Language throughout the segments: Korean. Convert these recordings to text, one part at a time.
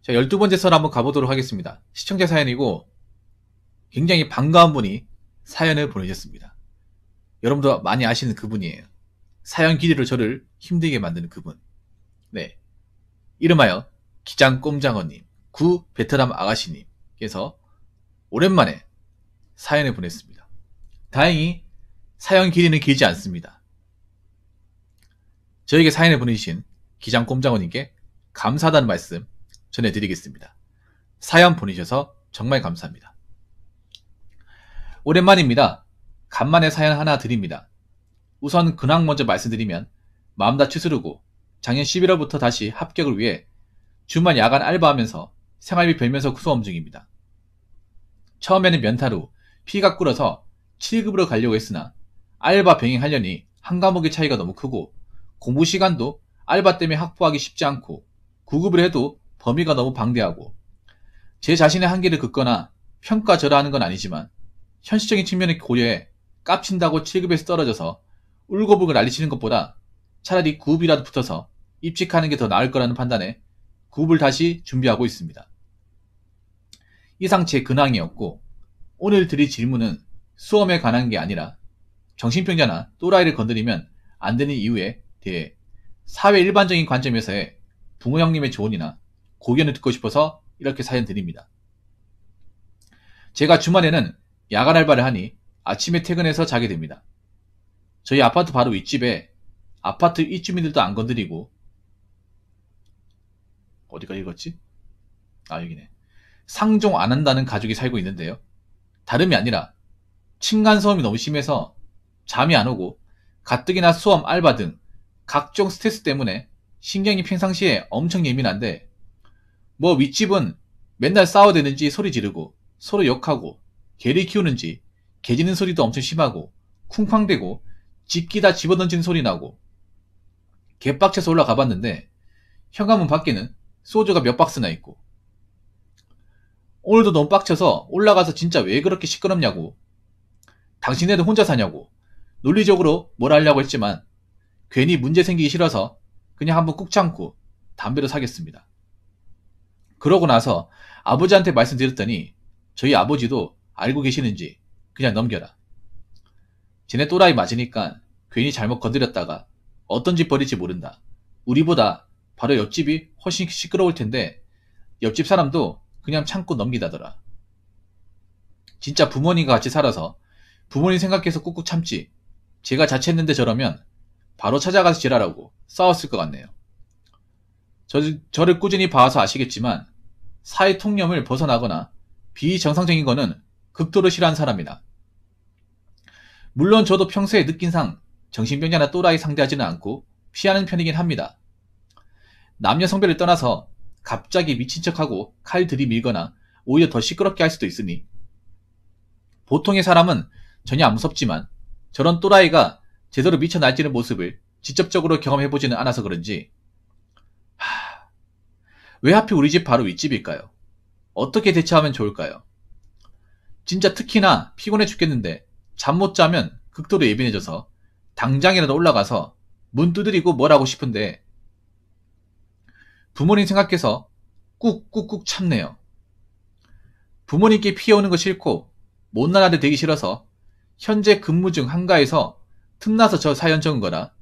자, 12번째 썰 한번 가보도록 하겠습니다. 시청자 사연이고 굉장히 반가운 분이 사연을 보내셨습니다. 여러분도 많이 아시는 그분이에요. 사연 기대로 저를 힘들게 만드는 그분. 네, 이름하여 기장꼼장어님, 구 베트남 아가씨님께서 오랜만에 사연을 보냈습니다. 다행히 사연 길이는 길지 않습니다. 저에게 사연을 보내주신 기장꼼장어님께 감사하다는 말씀 전해드리겠습니다. 사연 보내주셔서 정말 감사합니다. 오랜만입니다. 간만에 사연 하나 드립니다. 우선 근황 먼저 말씀드리면 마음 다 추스르고 작년 11월부터 다시 합격을 위해 주말 야간 알바하면서 생활비 벌면서 수험 중입니다. 처음에는 면탈 후 피가 끓어서 7급으로 가려고 했으나 알바 병행하려니 한 과목의 차이가 너무 크고 공부 시간도 알바 때문에 확보하기 쉽지 않고 9급을 해도 범위가 너무 방대하고 제 자신의 한계를 긋거나 평가절하하는 건 아니지만 현실적인 측면을 고려해 깝친다고 7급에서 떨어져서 울고불고 난리치는 것보다 차라리 9급이라도 붙어서 입직하는 게 더 나을 거라는 판단에 9급을 다시 준비하고 있습니다. 이상 제 근황이었고 오늘 드릴 질문은 수험에 관한 게 아니라 정신병자나 또라이를 건드리면 안 되는 이유에 대해 사회 일반적인 관점에서의 부모 형님의 조언이나 고견을 듣고 싶어서 이렇게 사연 드립니다. 제가 주말에는 야간 알바를 하니 아침에 퇴근해서 자게 됩니다. 저희 아파트 바로 윗집에 아파트 입주민들도 안 건드리고 어디가 읽었지? 여기네. 상종 안 한다는 가족이 살고 있는데요. 다름이 아니라 층간소음이 너무 심해서 잠이 안 오고 가뜩이나 수험, 알바 등 각종 스트레스 때문에 신경이 평상시에 엄청 예민한데 뭐 윗집은 맨날 싸워대는지 소리 지르고 서로 욕하고 개를 키우는지 개 짖는 소리도 엄청 심하고 쿵쾅대고 집기다 집어던지는 소리 나고 개빡쳐서 올라가 봤는데 현관문 밖에는 소주가 몇 박스나 있고 오늘도 너무 빡쳐서 올라가서 진짜 왜 그렇게 시끄럽냐고 당신네들 혼자 사냐고 논리적으로 뭘 하려고 했지만 괜히 문제 생기기 싫어서 그냥 한번 꾹 참고 담배를 사겠습니다. 그러고 나서 아버지한테 말씀드렸더니 저희 아버지도 알고 계시는지 그냥 넘겨라. 쟤네 또라이 맞으니까 괜히 잘못 건드렸다가 어떤 짓 벌일지 모른다. 우리보다 바로 옆집이 훨씬 시끄러울 텐데 옆집 사람도 그냥 참고 넘기다더라. 진짜 부모님과 같이 살아서 부모님 생각해서 꾹꾹 참지 제가 자취했는데 저러면 바로 찾아가서 지랄하고 싸웠을 것 같네요. 저를 꾸준히 봐서 아시겠지만 사회 통념을 벗어나거나 비정상적인 거는 극도로 싫어하는 사람이다. 물론 저도 평소에 느낀상 정신병자나 또라이 상대하지는 않고 피하는 편이긴 합니다. 남녀 성별을 떠나서 갑자기 미친 척하고 칼 들이밀거나 오히려 더 시끄럽게 할 수도 있으니 보통의 사람은 전혀 안 무섭지만 저런 또라이가 제대로 미쳐 날뛰는 모습을 직접적으로 경험해보지는 않아서 그런지 왜 하필 우리 집 바로 윗집일까요? 어떻게 대처하면 좋을까요? 진짜 특히나 피곤해 죽겠는데 잠 못 자면 극도로 예민해져서 당장이라도 올라가서 문 두드리고 뭘 하고 싶은데 부모님 생각해서 꾹꾹꾹 참네요. 부모님께 피해오는 거 싫고 못난 아들 되기 싫어서 현재 근무 중 한가해서 틈나서 저 사연 적은 거라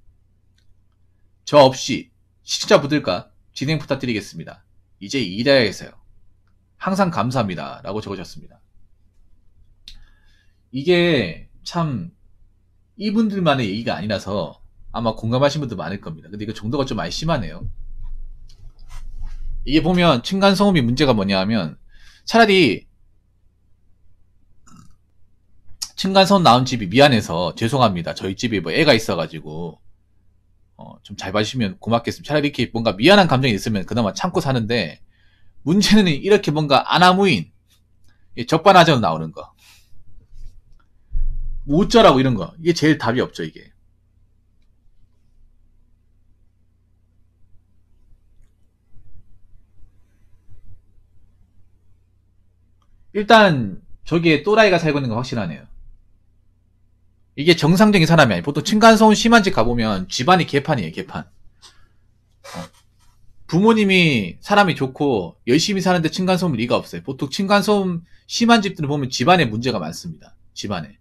저 없이 시청자분들과 진행 부탁드리겠습니다. 이제 일해야겠어요. 항상 감사합니다. 라고 적으셨습니다. 이게 참 이분들만의 얘기가 아니라서 아마 공감하신 분들 많을 겁니다. 근데 이거 정도가 좀 많이 심하네요. 이게 보면 층간소음이 문제가 뭐냐 하면 차라리 층간소음 나온 집이 미안해서 죄송합니다. 저희 집에 뭐 애가 있어가지고 좀 잘 봐주시면 고맙겠습니다. 차라리 이렇게 뭔가 미안한 감정이 있으면 그나마 참고 사는데 문제는 이렇게 뭔가 아나무인 적반하장으로 나오는 거 뭐 어쩌라고 이런 거 이게 제일 답이 없죠. 이게 일단 저기에 또라이가 살고 있는 건 확실하네요. 이게 정상적인 사람이 아니에요. 보통 층간소음 심한 집 가보면 집안이 개판이에요. 개판. 부모님이 사람이 좋고 열심히 사는데 층간소음 리가 없어요. 보통 층간소음 심한 집들을 보면 집안에 문제가 많습니다. 집안에.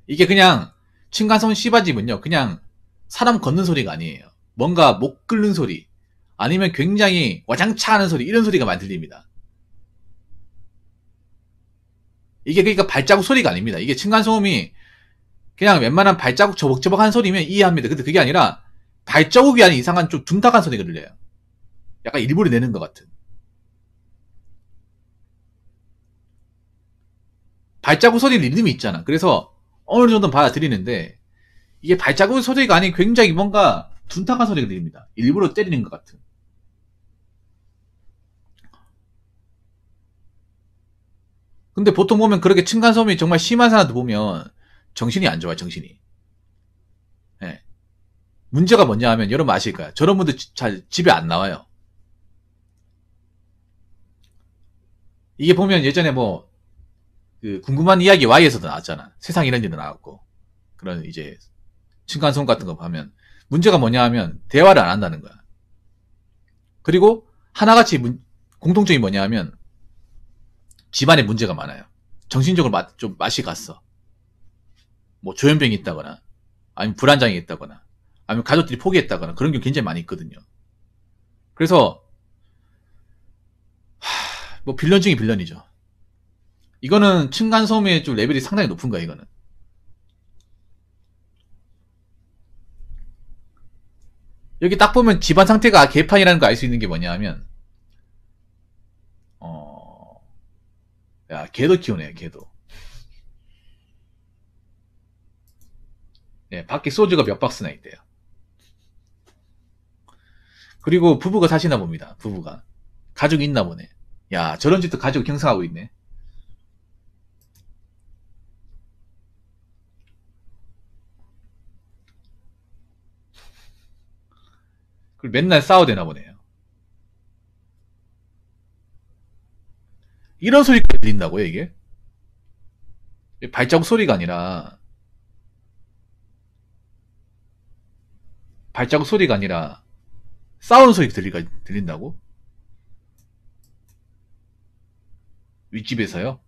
이게 그냥 층간소음 심한 집은요. 그냥 사람 걷는 소리가 아니에요. 뭔가 목 끓는 소리 아니면 굉장히 와장창 하는 소리 이런 소리가 많이 들립니다. 이게 그러니까 발자국 소리가 아닙니다. 이게 층간소음이 그냥 웬만한 발자국 저벅저벅한 소리면 이해합니다. 근데 그게 아니라 발자국이 아닌 이상한 좀 둔탁한 소리가 들려요. 약간 일부러 내는 것 같은. 발자국 소리 리듬이 있잖아. 그래서 어느 정도는 받아들이는데 이게 발자국 소리가 아닌 굉장히 뭔가 둔탁한 소리가 들립니다. 일부러 때리는 것 같은. 근데 보통 보면 그렇게 층간소음이 정말 심한 사람들 보면 정신이 안 좋아요. 정신이. 예. 문제가 뭐냐 하면 여러분 아실 거야. 저런 분들 잘 집에 안 나와요. 이게 보면 예전에 뭐 그 궁금한 이야기 Y에서도 나왔잖아. 세상 이런 일도 나왔고 그런 이제 층간소음 같은 거 보면 문제가 뭐냐 하면 대화를 안 한다는 거야. 그리고 하나같이 공통점이 뭐냐 하면 집안에 문제가 많아요. 정신적으로 좀 맛이 갔어. 뭐 조현병이 있다거나 아니면 불안장애 있다거나 아니면 가족들이 포기했다거나 그런 경우 굉장히 많이 있거든요. 그래서 뭐 빌런 중에 빌런이죠. 이거는 층간소음의 좀 레벨이 상당히 높은 거야. 이거는 여기 딱 보면 집안 상태가 개판이라는 거 알 수 있는 게 뭐냐 하면 야 개도 키우네. 개도. 예, 밖에 소주가 몇 박스나 있대요. 그리고 부부가 사시나 봅니다. 부부가 가족이 있나 보네. 야 저런 집도 가족 경상하고 있네. 그리고 맨날 싸워대나 보네요. 이런 소리가 들린다고요 이게? 발자국 소리가 아니라 발자국 소리가 아니라 싸우는 소리 들린다고? 윗집에서요?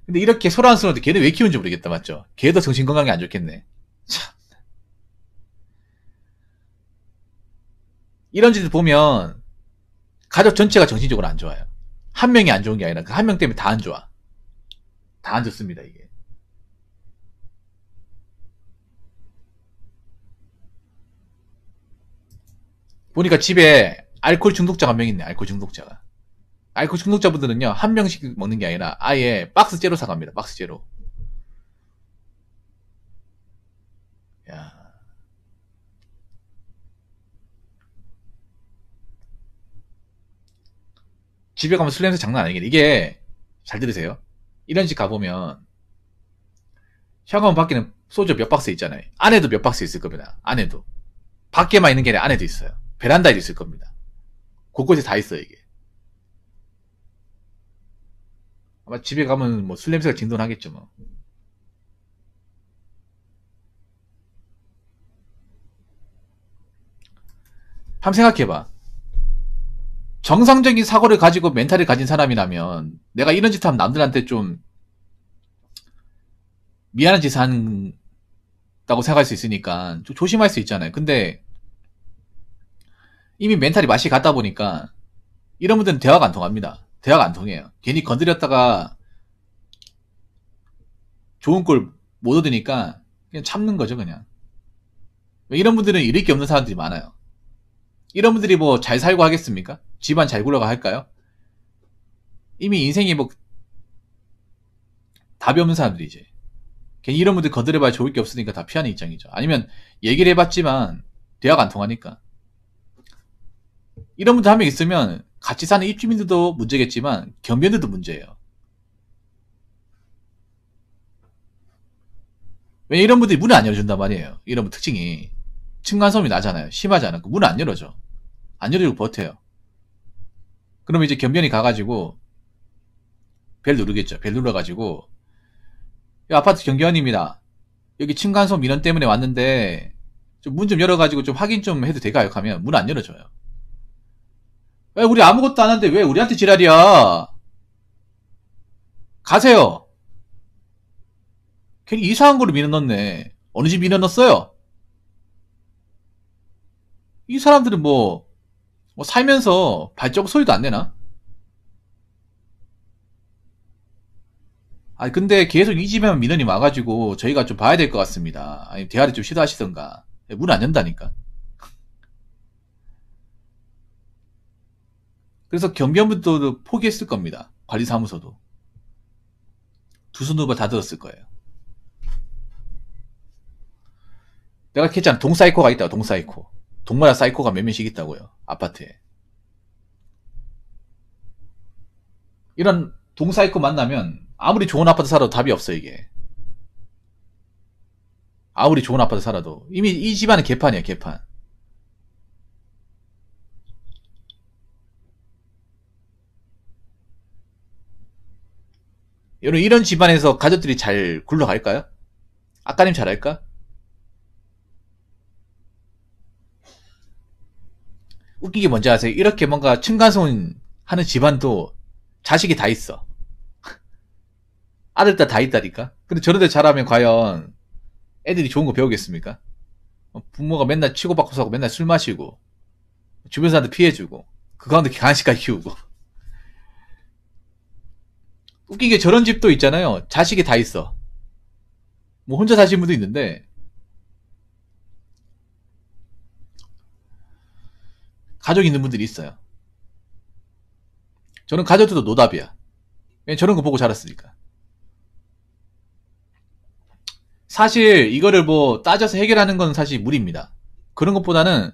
근데 이렇게 소란스러운데 걔는 왜 키우는지 모르겠다. 맞죠? 걔도 정신건강에 안 좋겠네. 참. 이런 짓을 보면 가족 전체가 정신적으로 안 좋아요. 한 명이 안 좋은 게 아니라 그 한 명 때문에 다 안 좋아. 다 안 좋습니다 이게. 보니까 집에 알코올 중독자가 한 명 있네. 알코올 중독자가. 알코올 중독자분들은요 한 명씩 먹는 게 아니라 아예 박스째로 사갑니다. 박스째로. 야. 집에 가면 술 냄새 장난 아니겠네. 이게 잘 들으세요. 이런 집 가보면 현관 밖에는 소주 몇 박스 있잖아요. 안에도 몇 박스 있을 겁니다. 안에도. 밖에만 있는 게 아니라 안에도 있어요. 베란다에도 있을 겁니다. 곳곳에 다 있어요 이게. 아마 집에 가면 뭐 술 냄새가 진동하겠죠 뭐. 한번 생각해봐. 정상적인 사고를 가지고 멘탈을 가진 사람이라면 내가 이런 짓 하면 남들한테 좀 미안한 짓을 한다고 생각할 수 있으니까 좀 조심할 수 있잖아요. 근데 이미 멘탈이 맛이 갔다 보니까 이런 분들은 대화가 안 통합니다. 대화가 안 통해요. 괜히 건드렸다가 좋은 꼴 못 얻으니까 그냥 참는 거죠 그냥. 이런 분들은 잃을 게 없는 사람들이 많아요. 이런 분들이 뭐 잘 살고 하겠습니까? 집안 잘 굴러가 할까요? 이미 인생이 뭐 답이 없는 사람들이지. 괜히 이런 분들 건드려봐야 좋을 게 없으니까 다 피하는 입장이죠. 아니면 얘기를 해봤지만 대화가 안 통하니까. 이런 분들 한 명 있으면 같이 사는 입주민들도 문제겠지만 경비원들도 문제예요. 왜 이런 분들이 문을 안 열어준단 말이에요. 이런 분 특징이 층간소음이 나잖아요. 심하지 않고 문을 안 열어줘. 안 열어주고 버텨요. 그러면 이제 경비원이 가가지고 벨 누르겠죠. 벨 눌러가지고 아파트 경비원입니다. 여기 층간소음 민원 때문에 왔는데 문 좀 열어가지고 좀 확인 좀 해도 될까요? 하면 문 안 열어줘요. 왜 우리 아무것도 안 하는데 왜 우리한테 지랄이야? 가세요. 괜히 이상한 거로 민원 넣네. 어느 집 민원 넣었어요? 이 사람들은 뭐 살면서 발자국 소리도 안 내나? 아니 근데 계속 이 집에만 민원이 와가지고 저희가 좀 봐야 될 것 같습니다. 아니 대화를 좀 시도하시던가. 문 안 연다니까. 그래서 경비원분도 포기했을 겁니다. 관리사무소도. 두 손 두 발 다 들었을 거예요. 내가 했잖아. 동사이코가 있다고. 동사이코. 동마다 사이코가 몇 명씩 있다고요. 아파트에. 이런 동사이코 만나면 아무리 좋은 아파트 살아도 답이 없어 이게. 아무리 좋은 아파트 살아도 이미 이 집안은 개판이야 개판. 여러분 이런 집안에서 가족들이 잘 굴러갈까요? 아까님 잘할까? 웃긴 게 뭔지 아세요? 이렇게 뭔가 층간소음 하는 집안도 자식이 다 있어. 아들, 딸 다 있다니까? 근데 저런데 잘하면 과연 애들이 좋은 거 배우겠습니까? 부모가 맨날 치고받고 사고 맨날 술 마시고 주변 사람들 피해주고 그 가운데 간식까지 키우고 웃긴 게 저런 집도 있잖아요. 자식이 다 있어. 뭐 혼자 사시는 분도 있는데 가족 있는 분들이 있어요. 저는 가족들도 노답이야. 왜냐면 저런 거 보고 자랐으니까. 사실 이거를 뭐 따져서 해결하는 건 사실 무리입니다. 그런 것보다는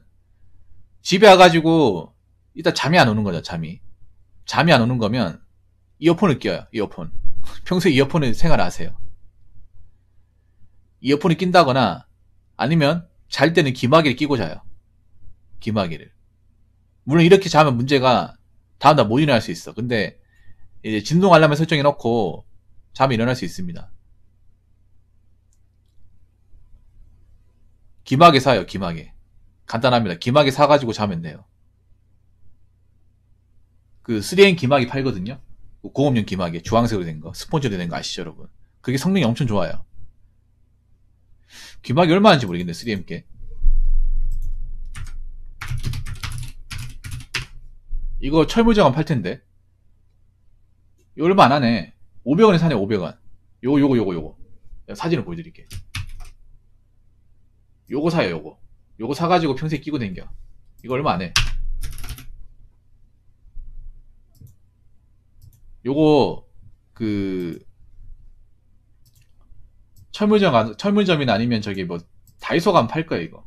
집에 와가지고 일단 잠이 안 오는 거죠. 잠이 안 오는 거면 이어폰을 껴요. 이어폰. 평소에 이어폰을 생활하세요. 이어폰을 낀다거나 아니면 잘 때는 귀마개를 끼고 자요. 귀마개를. 물론 이렇게 자면 문제가 다음날 못 일어날 수 있어. 근데 이제 진동 알람을 설정해 놓고 잠이 일어날 수 있습니다. 귀마개 사요. 귀마개. 간단합니다. 귀마개 사가지고 자면 돼요. 그 3M 귀마개 팔거든요. 공업용 귀마개 주황색으로 된 거, 스폰지로 된 거 아시죠, 여러분? 그게 성능이 엄청 좋아요. 귀마개 얼마인지 모르겠네, 3M께. 이거 철물점은 팔 텐데. 이거 얼마 안 하네. 500원에 사네, 500원. 요거. 사진을 보여드릴게. 요거 사요, 요거. 요거 사가지고 평소에 끼고 댕겨. 이거 얼마 안 해. 요거, 철물점이나 아니면 저기 뭐, 다이소 가면 팔 거예요, 이거.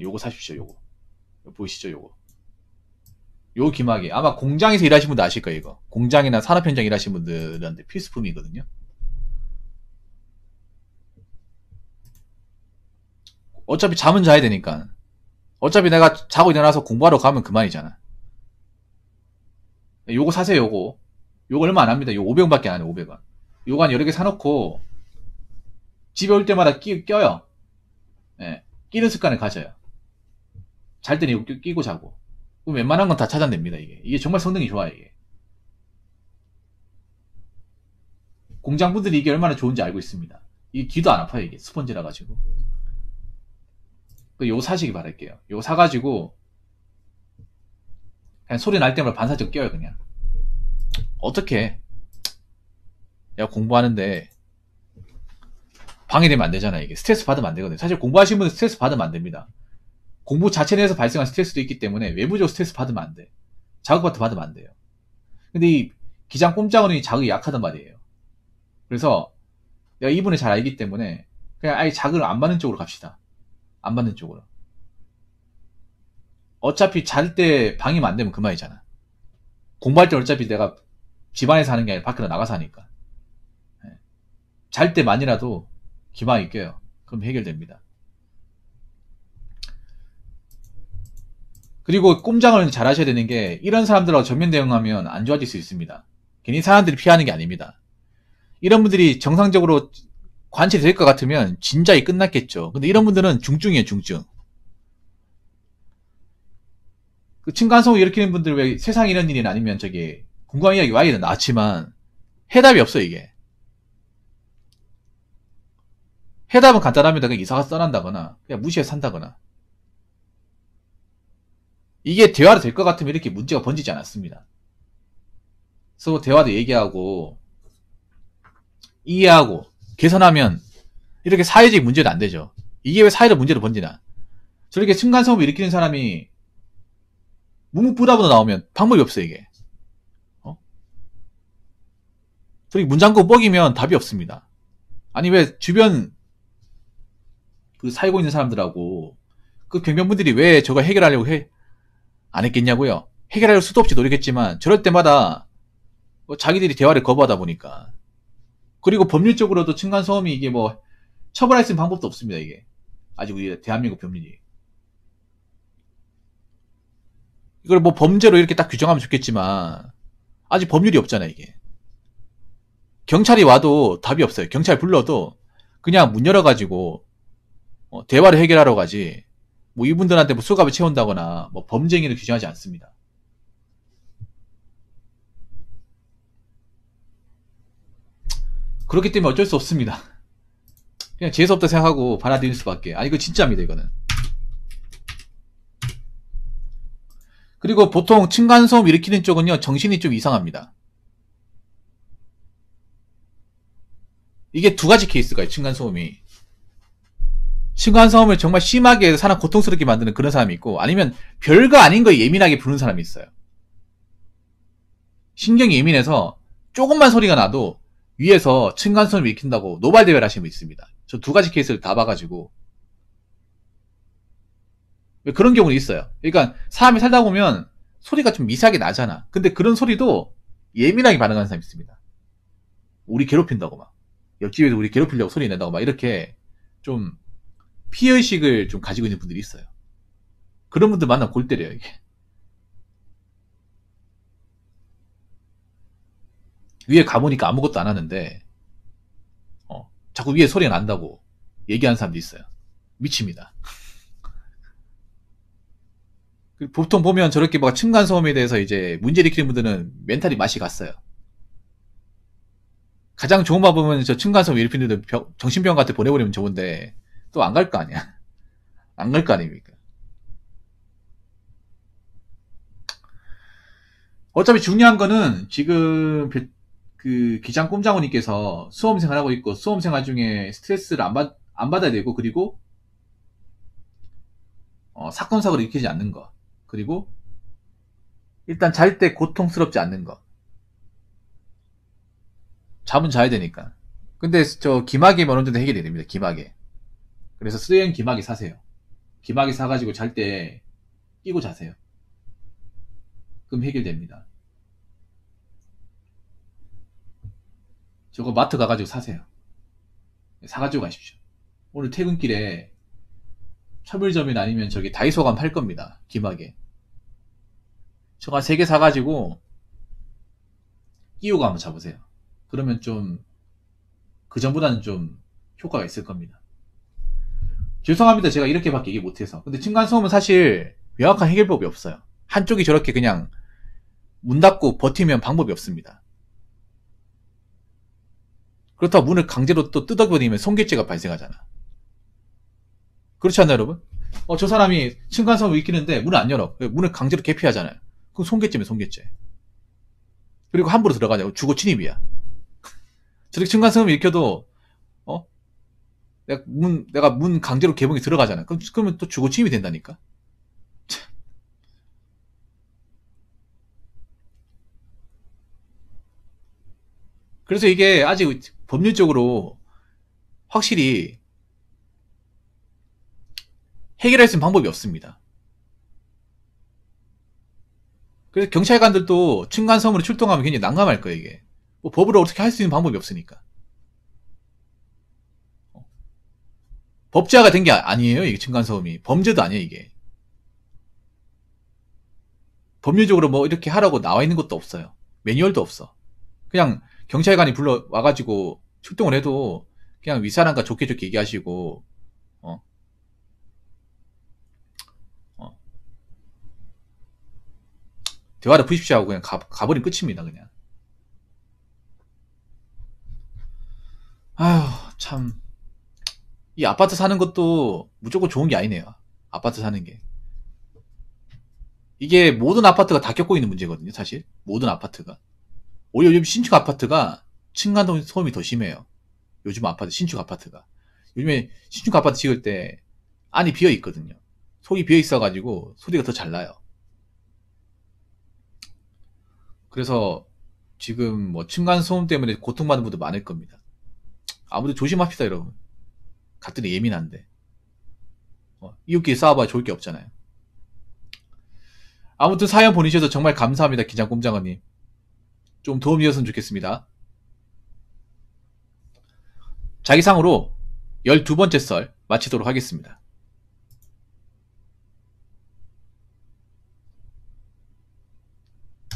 요거 사십시오, 요거. 보이시죠, 요거. 요 기막이 아마 공장에서 일하시는 분들 아실 거예요, 이거. 공장이나 산업 현장 일하시는 분들한테 필수품이거든요. 어차피 잠은 자야 되니까. 어차피 내가 자고 일어나서 공부하러 가면 그만이잖아. 요거 사세요, 요거. 요거 얼마 안 합니다. 요거 500원밖에 안 해, 500원. 요거 한 여러 개 사놓고 집에 올 때마다 껴요. 예. 끼는 습관을 가져요. 잘 때는 이거 끼고 자고. 그럼 웬만한 건 다 찾아냅니다, 이게. 이게 정말 성능이 좋아요, 이게. 공장분들이 이게 얼마나 좋은지 알고 있습니다. 이게 귀도 안 아파요, 이게. 스펀지라 가지고. 요거 사시기 바랄게요. 요거 사가지고 그냥 소리 날 때마다 반사적 껴요, 그냥. 어떻게? 내가 공부하는데 방해되면 안 되잖아, 이게. 스트레스 받으면 안 되거든요. 사실 공부하시는 분은 스트레스 받으면 안 됩니다. 공부 자체 내에서 발생한 스트레스도 있기 때문에 외부적으로 스트레스 받으면 안 돼. 자극 받으면 안 돼요. 근데 이 기장 꼼짝어는 자극이 약하단 말이에요. 그래서 내가 이분을 잘 알기 때문에 그냥 아예 자극을 안 받는 쪽으로 갑시다. 안 받는 쪽으로. 어차피 잘 때 방해만 안 되면 그만이잖아. 공부할 때 어차피 내가 집안에서 하는 게 아니라 밖으로 나가서 하니까. 잘 때만이라도 기막이 껴요. 그럼 해결됩니다. 그리고 꼼장을 잘 하셔야 되는 게 이런 사람들하고 전면 대응하면 안 좋아질 수 있습니다. 괜히 사람들이 피하는 게 아닙니다. 이런 분들이 정상적으로 관찰이 될 것 같으면 진작에 끝났겠죠. 근데 이런 분들은 중증이에요, 중증. 그 층간소음 일으키는 분들 왜 세상에 이런 일이 아니면 저기 공감 이야기 와이는 나왔지만 해답이 없어 이게. 해답은 간단합니다. 그냥 이사가 떠난다거나 그냥 무시해 산다거나. 이게 대화로 될 것 같으면 이렇게 문제가 번지지 않았습니다. 서로 대화도 얘기하고 이해하고 개선하면 이렇게 사회적 문제도 안 되죠. 이게 왜 사회적 문제로 번지나. 저렇게 층간소음을 일으키는 사람이 묵묵부답으로 나오면 방법이 없어 이게. 저렇게 문 잠그고 뻑이면 답이 없습니다. 아니 왜 주변 그 살고 있는 사람들하고 그 경병분들이 왜 저거 해결하려고 안 했겠냐고요. 해결할 수도 없이 노력했지만 저럴 때마다 자기들이 대화를 거부하다 보니까. 그리고 법률적으로도 층간소음이 이게 뭐 처벌할 수 있는 방법도 없습니다 이게. 아직 우리 대한민국 법률이. 이걸 뭐 범죄로 이렇게 딱 규정하면 좋겠지만 아직 법률이 없잖아 이게. 경찰이 와도 답이 없어요. 경찰 불러도 그냥 문 열어가지고 대화를 해결하러 가지 뭐 이분들한테 뭐 수갑을 채운다거나 뭐 범죄행위를 규정하지 않습니다. 그렇기 때문에 어쩔 수 없습니다. 그냥 재수없다 생각하고 받아들일 수밖에. 이거 진짜입니다 이거는. 그리고 보통 층간소음 일으키는 쪽은요 정신이 좀 이상합니다. 이게 두 가지 케이스가 있어요. 층간소음을 정말 심하게 해서 사람 고통스럽게 만드는 그런 사람이 있고 아니면 별거 아닌 거에 예민하게 부르는 사람이 있어요. 신경이 예민해서 조금만 소리가 나도 위에서 층간소음을 일으킨다고 노발대회를 하시는 분 있습니다. 저 두 가지 케이스를 다 봐가지고 그런 경우는 있어요. 그러니까 사람이 살다 보면 소리가 좀 미세하게 나잖아. 근데 그런 소리도 예민하게 반응하는 사람이 있습니다. 우리 괴롭힌다고 막 옆집에서 우리 괴롭히려고 소리 낸다고 막 이렇게 좀 피해의식을 좀 가지고 있는 분들이 있어요. 그런 분들 만나면 골 때려요 이게. 위에 가보니까 아무것도 안 하는데 자꾸 위에 소리가 난다고 얘기하는 사람도 있어요. 미칩니다. 보통 보면 저렇게 막 층간소음에 대해서 이제 문제 일으키는 분들은 멘탈이 맛이 갔어요. 가장 좋은 방법은 저 층간소음 일으키는 분들 정신병원한테 보내버리면 좋은데 또 안 갈 거 아니야. 안 갈 거 아닙니까? 어차피 중요한 거는 지금 그 기장 꼼장원님께서 수험생활 하고 있고 수험생활 중에 스트레스를 안 받아야 되고 그리고 사건 사고를 일으키지 않는 거 그리고 일단 잘 때 고통스럽지 않는 거. 잠은 자야 되니까. 근데 저 기마개면 어느 정도 해결이 됩니다. 기마개. 그래서 쓰레기 기마개 사세요. 기마개 사가지고 잘 때 끼고 자세요. 그럼 해결됩니다. 저거 마트 가가지고 사세요. 사가지고 가십시오. 오늘 퇴근길에 철물점이나 아니면 저기 다이소 가면 팔 겁니다. 기마개. 저거 한 3개 사가지고 끼우고 한번 잡으세요. 그러면 좀 그전보다는 좀 효과가 있을 겁니다. 죄송합니다. 제가 이렇게밖에 얘기 못해서. 근데 층간소음은 사실 명확한 해결법이 없어요. 한쪽이 저렇게 그냥 문 닫고 버티면 방법이 없습니다. 그렇다고 문을 강제로 또 뜯어버리면 손괴죄가 발생하잖아. 그렇지 않나요, 여러분? 저 사람이 층간소음을 일으키는데 문을 안 열어. 문을 강제로 개피하잖아요. 그럼 손괴죄면 손괴죄. 그리고 함부로 들어가냐고 주거 침입이야. 저렇게 층간소음을 일으켜도 내가 문 강제로 개봉이 들어가잖아. 그러면 또 주거 침입이 된다니까. 그래서 이게 아직 법률적으로 확실히 해결할 수 있는 방법이 없습니다. 그래서 경찰관들도 층간소음으로 출동하면 굉장히 난감할 거예요, 이게. 뭐 법으로 어떻게 할 수 있는 방법이 없으니까. 법제화가 된 게 아니에요, 이게 층간소음이. 범죄도 아니에요, 이게. 법률적으로 뭐 이렇게 하라고 나와 있는 것도 없어요. 매뉴얼도 없어. 그냥 경찰관이 불러 와가지고 출동을 해도 그냥 윗사람과 좋게 좋게 얘기하시고 어, 어, 대화를 푸십시오 하고 그냥 가버리면 끝입니다. 그냥. 아휴 참. 이 아파트 사는 것도 무조건 좋은 게 아니네요. 아파트 사는 게. 이게 모든 아파트가 다 겪고 있는 문제거든요, 사실. 모든 아파트가. 오히려 요즘 신축 아파트가 층간 소음이 더 심해요. 요즘 아파트, 신축 아파트가. 요즘에 신축 아파트 지을 때 안이 비어 있거든요. 속이 비어 있어가지고 소리가 더 잘 나요. 그래서 지금 뭐 층간 소음 때문에 고통받는 분도 많을 겁니다. 아무튼 조심합시다, 여러분. 갔더니 예민한데. 이웃끼리 싸워봐야 좋을 게 없잖아요. 아무튼 사연 보내주셔서 정말 감사합니다, 기장꼼장어님. 좀 도움이 되었으면 좋겠습니다. 자기상으로 12번째 썰 마치도록 하겠습니다.